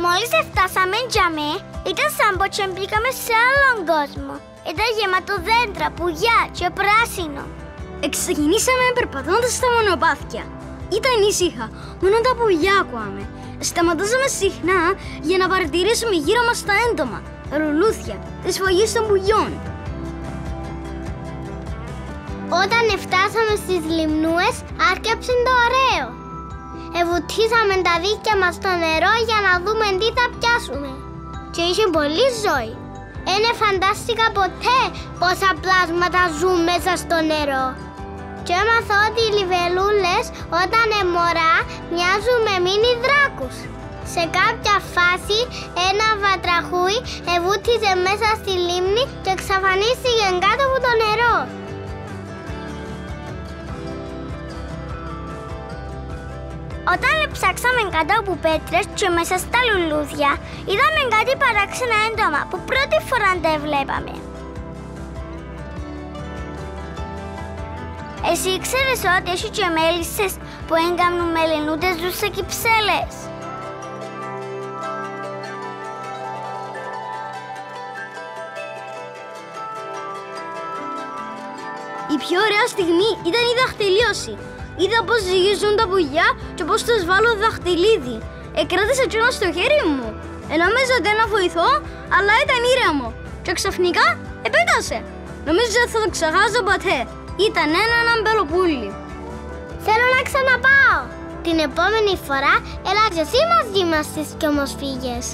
Μόλις φτάσαμε τζαμί, ήταν σαν πως μπήκαμε σε άλλον κόσμο. Ήταν γεμάτο δέντρα, πουλιά και πράσινο. Ξεκινήσαμε περπατώντας στα μονοπάτια. Ήταν ήσυχα, μόνο τα πουλιά ακούαμε. Σταματούσαμε συχνά για να παρατηρήσουμε γύρω μας τα έντομα, ρουλούθια, τις φωλιές των πουλιών. Όταν φτάσαμε στις λιμνούες, άρκεψε το ωραίο. Εβουτήσαμε τα δίχτυα μας στο νερό για να δούμε τι θα πιάσουμε. Και είχε πολύ ζωή. Εν φαντάστηκα ποτέ πόσα πλάσματα ζουν μέσα στο νερό. Και έμαθα ότι οι λιβελούλες όταν μωρά μοιάζουν με μίνι δράκους. Σε κάποια φάση ένα βατραχούι εβούτησε μέσα στη λίμνη και εξαφανίστηκε κάτω από το νερό. Όταν ψάξαμε κάτω από πέτρες και μέσα στα λουλούδια, είδαμε κάτι παράξενα έντομα που πρώτη φορά τα βλέπαμε. Εσύ ήξερες ότι έχει και μέλισσες που έγκαμνουν μελενούτες ζουν σε κυψέλες? Η πιο ωραία στιγμή ήταν η δαχτυλίωση. Είδα πώς ζυγίζουν τα πουλιά και πώς τους βάλω δαχτυλίδι. Κράτησα κι ένα στο χέρι μου. Νόμιζα ότι να βοηθώ, αλλά ήταν ήρεμο. Και ξαφνικά επέτασε. Νομίζω ότι θα το ξεχάσω ποτέ. Ήταν ένα αμπελοπούλι. Θέλω να ξαναπάω. Την επόμενη φορά έλα και εσύ μαζί μας στις κομμοσφύγες.